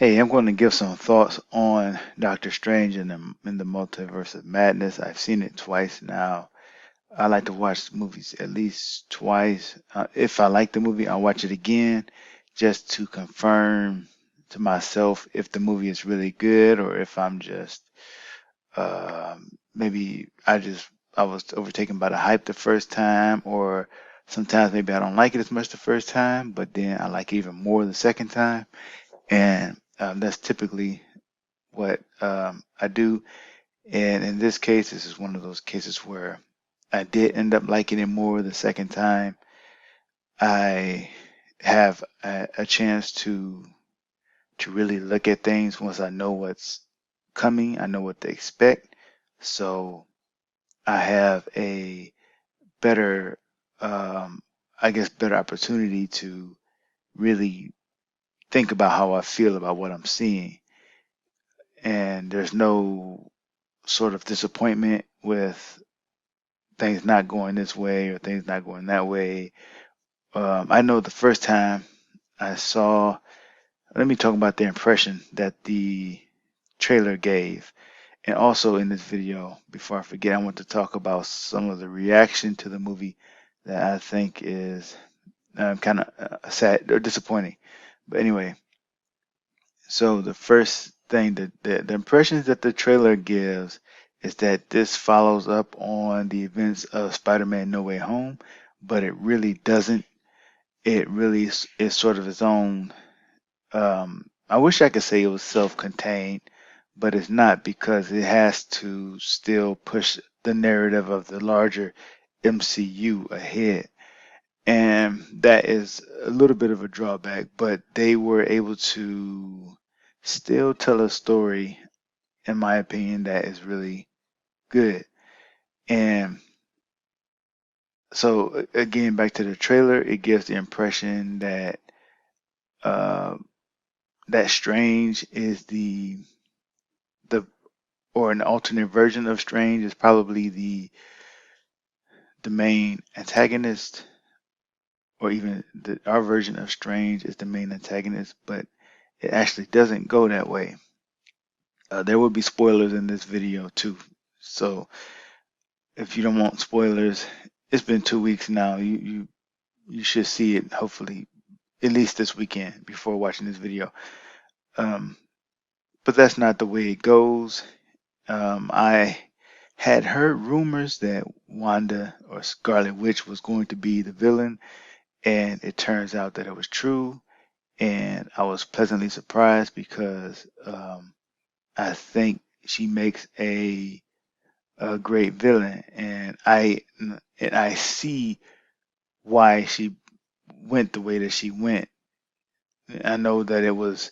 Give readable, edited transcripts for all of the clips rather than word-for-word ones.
Hey, I'm going to give some thoughts on Doctor Strange and the Multiverse of Madness. I've seen it twice now. I like to watch movies at least twice. If I like the movie, I'll watch it again just to confirm to myself if the movie is really good or if I'm just maybe I was overtaken by the hype the first time, or sometimes maybe I don't like it as much the first time, but then I like it even more the second time. And that's typically what I do. And in this case, this is one of those cases where I did end up liking it more the second time. I have a chance to really look at things once I know what's coming. I know what to expect. So I have a better, um, I guess, better opportunity to really think about how I feel about what I'm seeing. And there's no sort of disappointment with things not going this way or things not going that way. I know the first time I saw, let me talk about the impression that the trailer gave. And also in this video, before I forget, I want to talk about some of the reaction to the movie that I think is kind of sad or disappointing. But anyway, so the first thing that the impressions that the trailer gives is that this follows up on the events of Spider-Man No Way Home, but it really doesn't. It really is sort of its own. I wish I could say it was self-contained, but it's not because it has to still push the narrative of the larger MCU ahead. And that is a little bit of a drawback, but they were able to still tell a story, in my opinion, that is really good. And so, again, back to the trailer, it gives the impression that uh, that Strange is the or an alternate version of Strange is probably the main antagonist, or even our version of Strange is the main antagonist, but it actually doesn't go that way. There will be spoilers in this video too. So if you don't want spoilers, it's been 2 weeks now. You should see it hopefully at least this weekend before watching this video. Um, but that's not the way it goes. I had heard rumors that Wanda or Scarlet Witch was going to be the villain, and it turns out that it was true. And I was pleasantly surprised because I think she makes a great villain, and I see why she went the way that she went. I know that it was.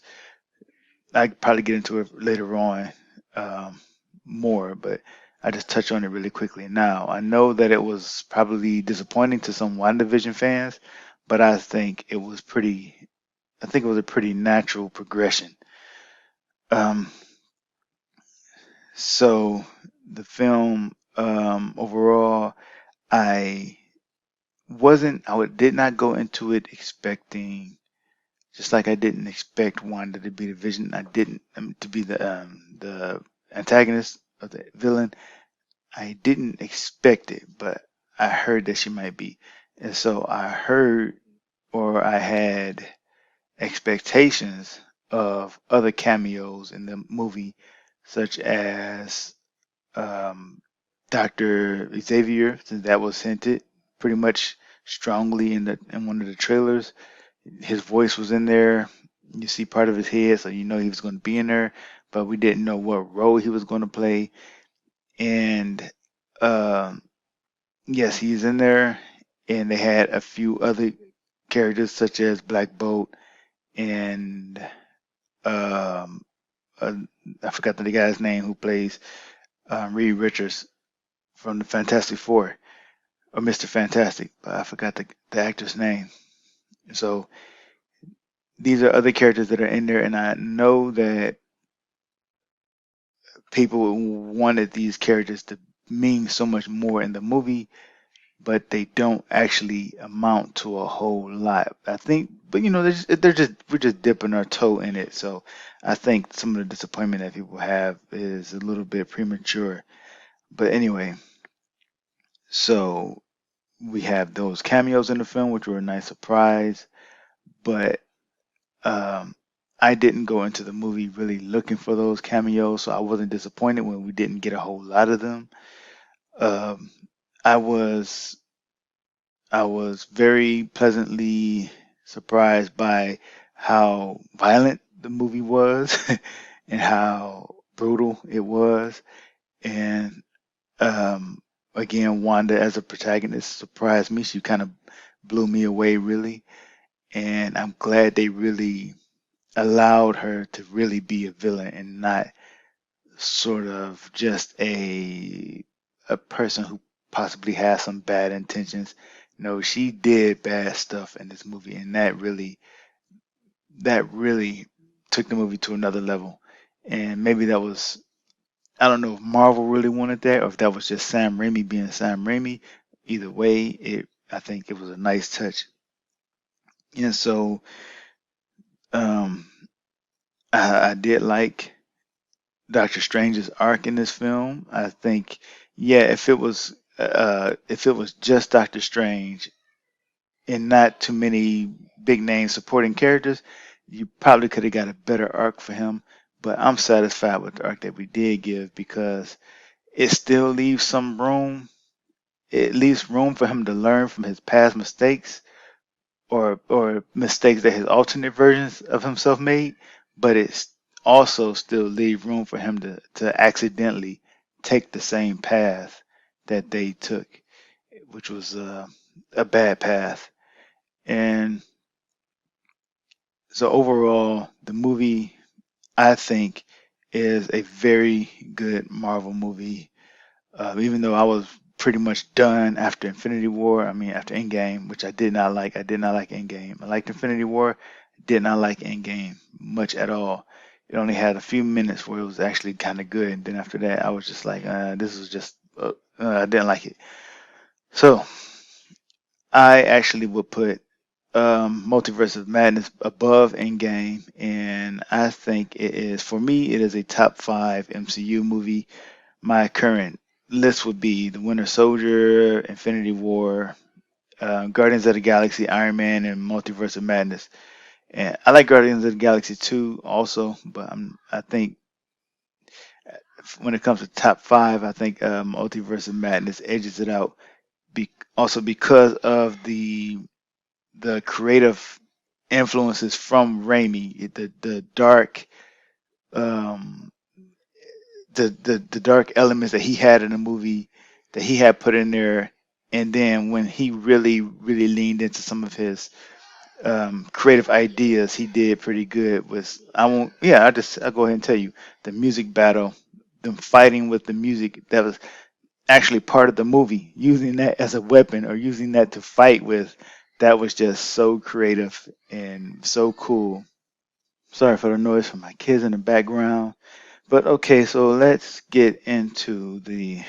I could probably get into it later on um, more, but I just touch on it really quickly now. I know that it was probably disappointing to some WandaVision fans, but I think it was pretty. I think it was a pretty natural progression. Um, so the film overall, I did not go into it expecting, just like I didn't expect Wanda to be the vision. I didn't to be the antagonist of the villain. I didn't expect it, but I heard that she might be, and so I heard, or I had expectations of other cameos in the movie, such as um, Dr. Xavier, since that was hinted pretty much strongly in one of the trailers. His voice was in there. You see part of his head, so you know he was going to be in there, but we didn't know what role he was going to play. And um, yes, he's in there. And they had a few other characters, such as Black Bolt and um, uh, I forgot the guy's name who plays Reed Richards from the Fantastic Four, or Mr. Fantastic, but I forgot the actor's name. So these are other characters that are in there, and I know that people wanted these characters to mean so much more in the movie but they don't actually amount to a whole lot. I think, but they're just we're just dipping our toe in it. So I think some of the disappointment that people have is a little bit premature. But anyway, so we have those cameos in the film, which were a nice surprise. But um, I didn't go into the movie really looking for those cameos, so I wasn't disappointed when we didn't get a whole lot of them. Um, I was I was very pleasantly surprised by how violent the movie was and how brutal it was. And again, Wanda as a protagonist surprised me. She kind of blew me away, really. And I'm glad they really allowed her to really be a villain and not sort of just a person who possibly has some bad intentions. No, she did bad stuff in this movie, and that really took the movie to another level. And maybe that was, I don't know if Marvel really wanted that or if that was just Sam Raimi being Sam Raimi. Either way, it I think it was a nice touch. And so um I did like Doctor Strange's arc in this film. I think, yeah, if it was just Doctor Strange and not too many big name supporting characters, you probably could have got a better arc for him. But I'm satisfied with the arc that we did give because it still leaves some room. It leaves room for him to learn from his past mistakes or mistakes that his alternate versions of himself made, but it's also still leave room for him to accidentally take the same path that they took, which was a bad path. And so overall, the movie I think is a very good Marvel movie. Even though I was pretty much done after Infinity War, I mean after Endgame, which I did not like. I did not like Endgame. I liked Infinity War, did not like Endgame much at all. It only had a few minutes where it was actually kind of good, and then after that, I was just like, this was just, I didn't like it. So I actually would put Multiverse of Madness above Endgame, and I think it is, for me, it is a top five MCU movie. My current list would be The Winter Soldier, Infinity War, Guardians of the Galaxy, Iron Man, and Multiverse of Madness. And I like Guardians of the Galaxy too, also, but I think when it comes to top five, I think Multiverse of Madness edges it out. Also because of the creative influences from Raimi, the dark um, the dark elements that he had in the movie that he had put in there, and then when he really leaned into some of his creative ideas, he did pretty good. With I won't, yeah, I'll go ahead and tell you the music battle, them fighting with the music that was actually part of the movie, using that as a weapon or using that to fight with. That was just so creative and so cool. Sorry for the noise from my kids in the background. But okay, so let's get into the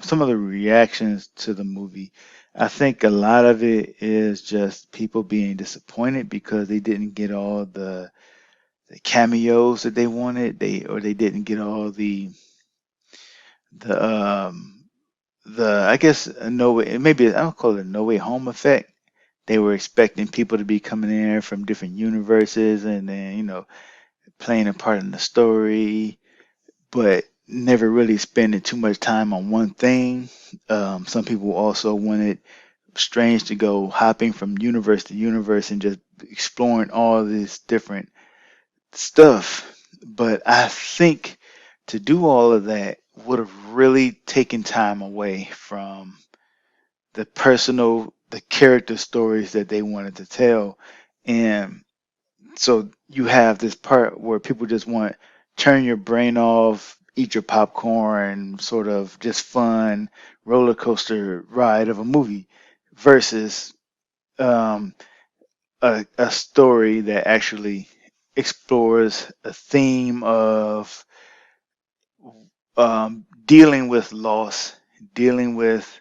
some of the reactions to the movie. I think a lot of it is just people being disappointed because they didn't get all the cameos that they wanted. They didn't get all the I guess a no way, maybe I'll call it a no way home effect. They were expecting people to be coming in from different universes and then playing a part in the story, but never really spending too much time on one thing. Some people also wanted Strange to go hopping from universe to universe and just exploring all this different stuff. But I think to do all of that would have really taken time away from the character stories that they wanted to tell. And so you have this part where people just want turn your brain off, eat your popcorn, sort of just fun roller coaster ride of a movie versus um, a story that actually explores a theme of dealing with loss, dealing with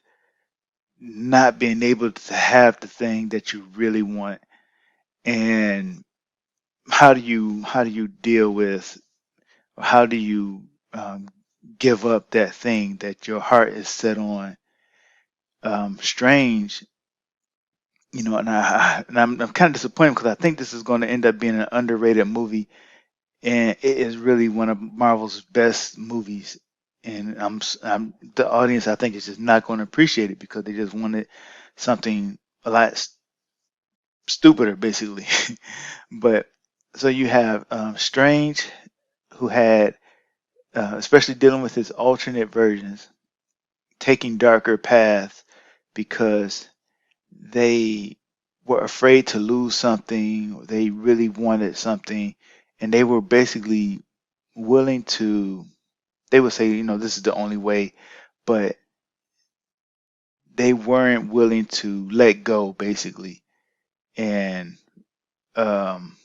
not being able to have the thing that you really want, and how do you deal with, or how do you um, give up that thing that your heart is set on. Strange, and I'm kind of disappointed because I think this is going to end up being an underrated movie, and it is really one of Marvel's best movies. And the audience, I think, is just not going to appreciate it because they just wanted something a lot stupider, basically. But so you have Strange, who had, especially dealing with his alternate versions, taking darker paths because they were afraid to lose something, or they really wanted something, and they were basically willing to, they would say, this is the only way, but they weren't willing to let go, basically. And um,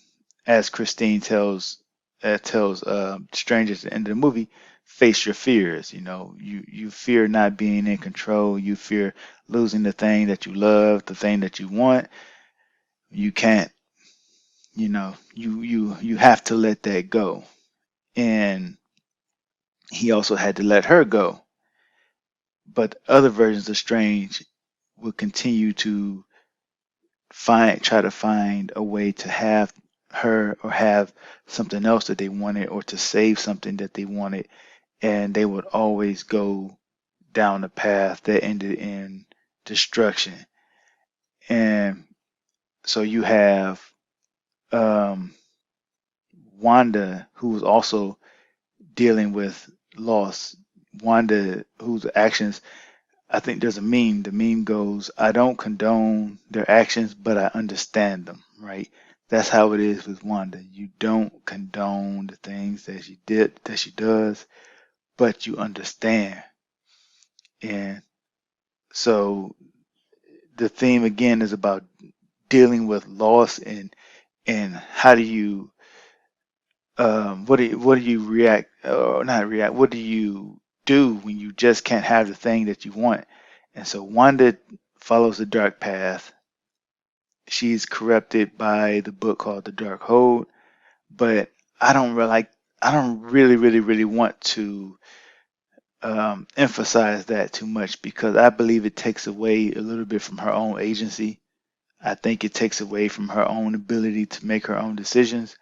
as Christine tells strangers at the end of the movie, face your fears. You fear not being in control. You fear losing the thing that you love, the thing that you want. You can't. You have to let that go. And he also had to let her go. But other versions of Strange will continue to try to find a way to have her, or have something else that they wanted, or to save something that they wanted, and they would always go down a path that ended in destruction. And so you have um, Wanda, who was also dealing with loss. Wanda, whose actions, I think there's a meme. The meme goes, I don't condone their actions, but I understand them, right? That's how it is with Wanda. You don't condone the things that she does, but you understand. And so the theme again is about dealing with loss, and how do you what do you react, or not react, what do you do when you just can't have the thing that you want? And so Wanda follows the dark path. She's corrupted by the book called The Dark Hold, but I don't really like I don't really want to emphasize that too much, because I believe it takes away a little bit from her own agency. I think it takes away from her own ability to make her own decisions.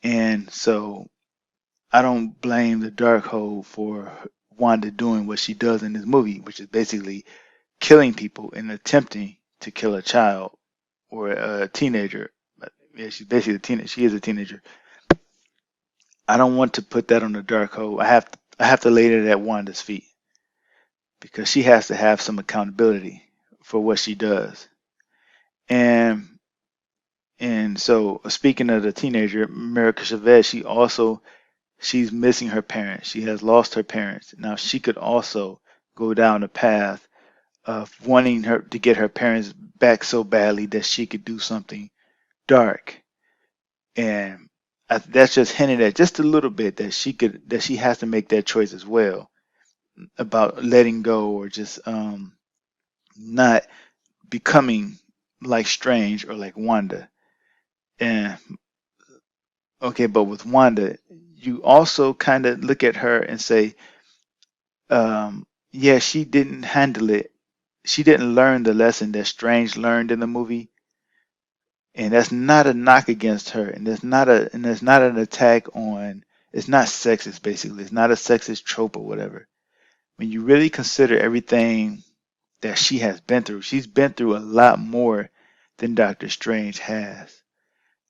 And so I don't blame the Darkhold for Wanda doing what she does in this movie, which is basically killing people and attempting to kill a child or a teenager. Yeah, she's basically a teenager. She is a teenager. I don't want to put that on the Darkhold. I have to lay it at Wanda's feet, because she has to have some accountability for what she does. And so, speaking of the teenager, America Chavez, she's missing her parents. She has lost her parents. Now she could also go down the path of wanting her to get her parents back so badly that she could do something dark. And that's just hinted at just a little bit, that she has to make that choice as well, about letting go, or just not becoming like Strange or like Wanda. And okay, but with Wanda, you also kind of look at her and say, yeah, she didn't handle it. She didn't learn the lesson that Strange learned in the movie, and that's not a knock against her, and that's not an attack on. It's not sexist, basically. It's not a sexist trope or whatever. When you really consider everything that she has been through, she's been through a lot more than Doctor Strange has.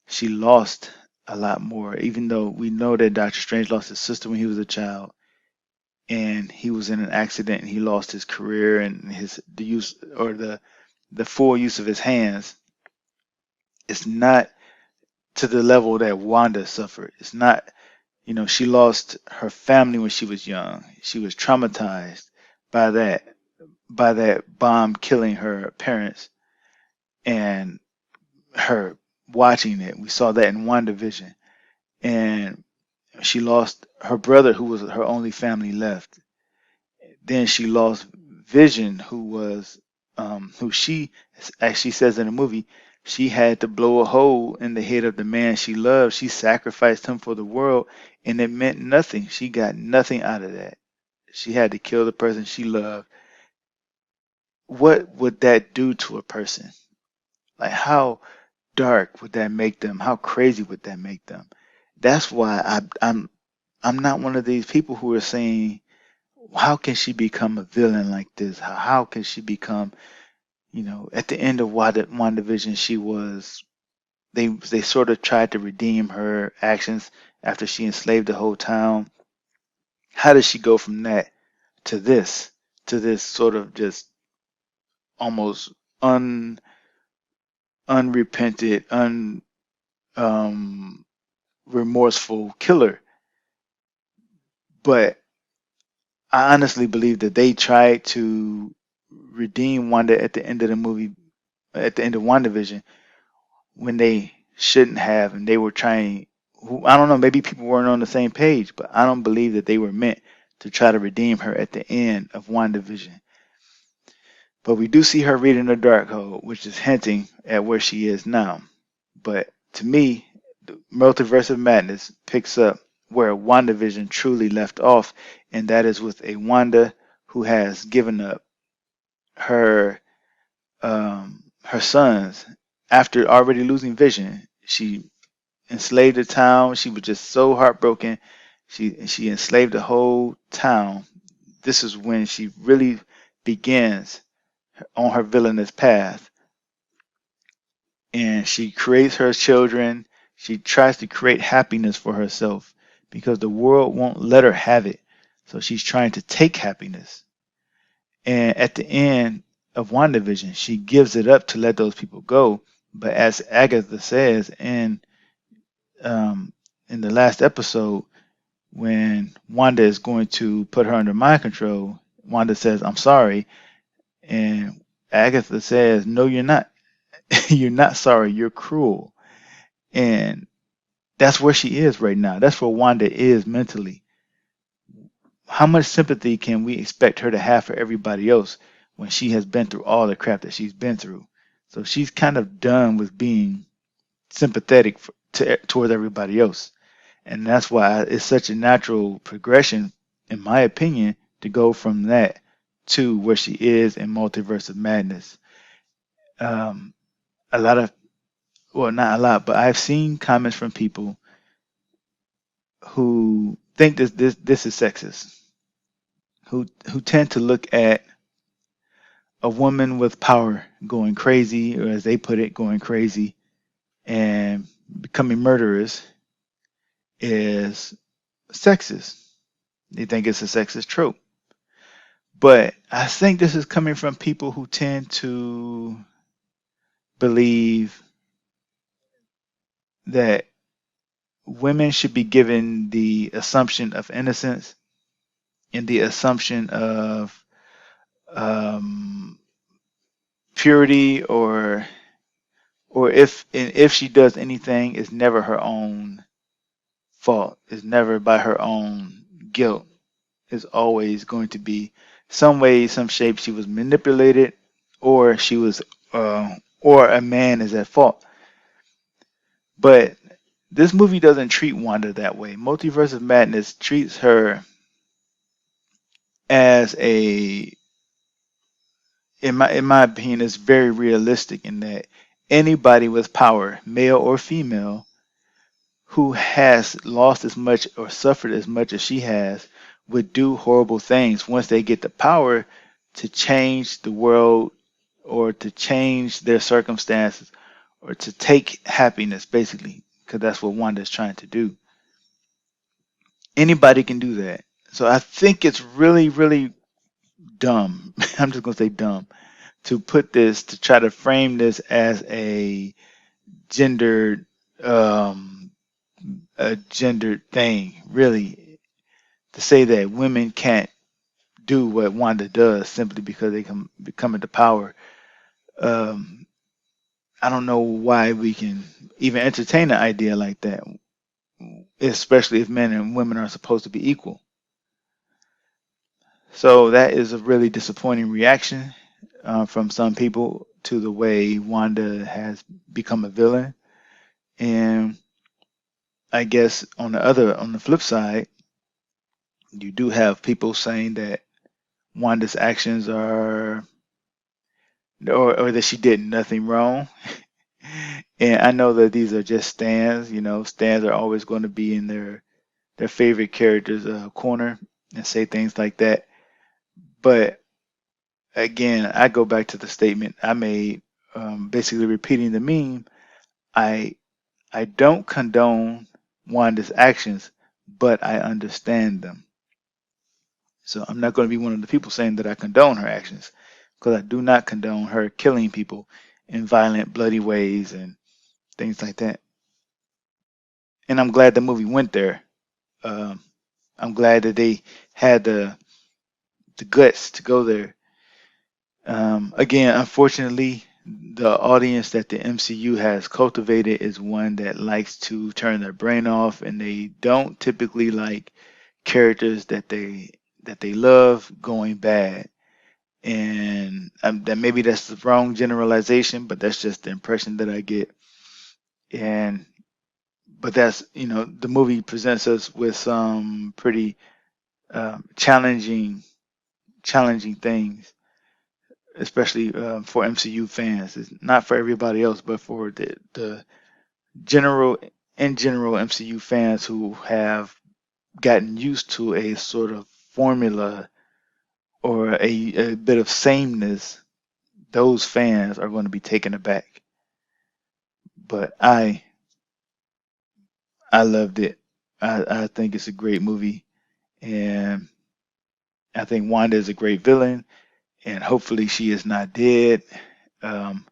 She lost a lot more, even though we know that Doctor Strange lost his sister when he was a child, and he was in an accident and he lost his career and his the use, or the full use of his hands. It's not to the level that Wanda suffered. It's not, she lost her family when she was young. She was traumatized by that bomb killing her parents, and her watching it. We saw that in WandaVision. And she lost her brother, who was her only family left. Then she lost Vision, who was who she, as she says in the movie, she had to blow a hole in the head of the man she loved. She sacrificed him for the world, and it meant nothing. She got nothing out of that. She had to kill the person she loved. What would that do to a person? Like, how dark would that make them? How crazy would that make them? That's why I'm not one of these people who are saying, how can she become a villain like this? How can she become, at the end of WandaVision, she was, they sort of tried to redeem her actions after she enslaved the whole town. How does she go from that to this sort of just almost un unrepented, um remorseful killer? But I honestly believe that they tried to redeem Wanda at the end of the movie, at the end of WandaVision, when they shouldn't have, and they were trying. I don't know, maybe people weren't on the same page, but I don't believe that they were meant to try to redeem her at the end of WandaVision. But we do see her reading the dark hole, which is hinting at where she is now. But to me, the Multiverse of Madness picks up where WandaVision truly left off, and that is with a Wanda who has given up her her sons after already losing Vision. She enslaved the town. She was just so heartbroken. She enslaved the whole town. This is when she really begins on her villainous path, and she creates her children. She tries to create happiness for herself because the world won't let her have it. So she's trying to take happiness. And at the end of WandaVision, she gives it up to let those people go. But as Agatha says um, in the last episode, when Wanda is going to put her under mind control, Wanda says, "I'm sorry." And Agatha says, "No, you're not. You're not sorry. You're cruel." And that's where she is right now. That's where Wanda is mentally. How much sympathy can we expect her to have for everybody else when she has been through all the crap that she's been through? So she's kind of done with being sympathetic towards everybody else. And that's why it's such a natural progression, in my opinion, to go from that to where she is in Multiverse of Madness. Um, a lot of, well, not a lot, but I've seen comments from people who think this is sexist, who tend to look at a woman with power going crazy, or as they put it, going crazy and becoming murderous is sexist. They think it's a sexist trope. But I think this is coming from people who tend to believe that women should be given the assumption of innocence and the assumption of um, purity, or if she does anything, it's never her own fault. It's never by her own guilt. It's always going to be some way, some shape she was manipulated, or she was, or a man is at fault. But this movie doesn't treat Wanda that way. Multiverse of Madness treats her as a, in my opinion, is very realistic in that anybody with power, male or female, who has lost as much or suffered as much as she has, would do horrible things once they get the power to change the world or to change their circumstances or to take happiness, basically, because that's what Wanda is trying to do. Anybody can do that. So I think it's really, really dumb. I'm just going to say dumb to put this, to try to frame this as gendered, um, a gendered thing, really, to say that women can't do what Wanda does simply because they come into power. Um, I don't know why we can even entertain an idea like that, especially if men and women are supposed to be equal. So that is a really disappointing reaction. from some people to the way Wanda has become a villain. And I guess on the flip side, you do have people saying that Wanda's actions are, or that she did nothing wrong. And I know that these are just stands. You know, stands are always going to be in their favorite character's corner and say things like that. But again, I go back to the statement I made, basically repeating the meme. I I don't condone Wanda's actions, but I understand them. So I'm not going to be one of the people saying that I condone her actions, because I do not condone her killing people in violent, bloody ways and things like that. And I'm glad the movie went there. Um, I'm glad that they had the guts to go there. Again, unfortunately, the audience that the MCU has cultivated is one that likes to turn their brain off, and they don't typically like characters that they love going bad. And that maybe that's the wrong generalization, but that's just the impression that I get. And but that's, the movie presents us with some pretty challenging things, especially for MCU fans. It's not for everybody else, but for the general in general MCU fans who have gotten used to a sort of formula or a bit of sameness. Those fans are going to be taken aback. But I loved it. I think it's a great movie, and I think Wanda is a great villain, and hopefully she is not dead. Um,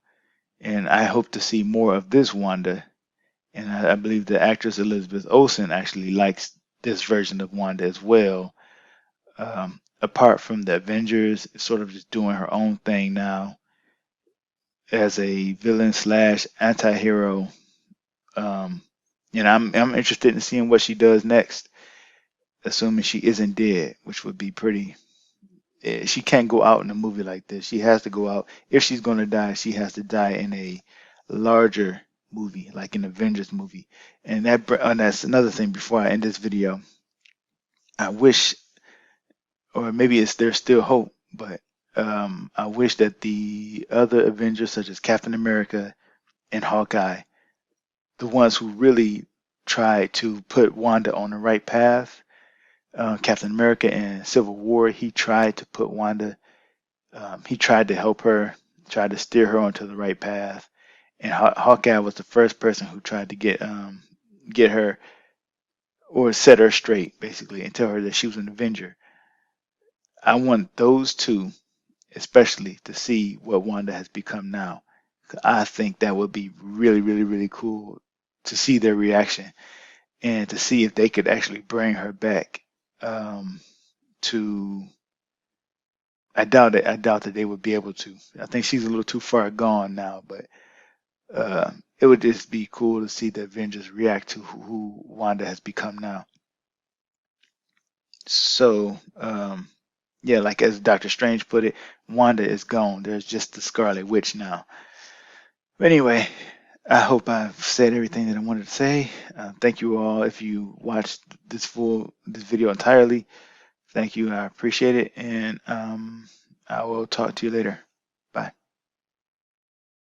and I hope to see more of this Wanda. And I believe the actress Elizabeth Olsen actually likes this version of Wanda as well. Apart from the Avengers, sort of just doing her own thing now as a villain slash anti-hero. Um, and I'm interested in seeing what she does next, assuming she isn't dead, which would be pretty. She can't go out in a movie like this. She has to go out. If she's going to die, she has to die in a larger movie, like an Avengers movie. And that's another thing. Before I end this video, I wish, or maybe it's there's still hope, but I wish that the other Avengers, such as Captain America and Hawkeye, the ones who really tried to put Wanda on the right path. Captain America in Civil War, he tried to put Wanda, he tried to help her, tried to steer her onto the right path. And Hawkeye was the first person who tried to get her or set her straight, basically, and tell her that she was an Avenger. I want those two, especially, to see what Wanda has become now. I think that would be really, really, really cool to see their reaction and to see if they could actually bring her back um, to. I doubt it. I doubt that they would be able to. I think she's a little too far gone now, but it would just be cool to see the Avengers react to who Wanda has become now. So, yeah, like as Doctor Strange put it, Wanda is gone. There's just the Scarlet Witch now. But anyway, I hope I've said everything that I wanted to say. Thank you all. If you watched this video entirely, thank you. I appreciate it, and I will talk to you later.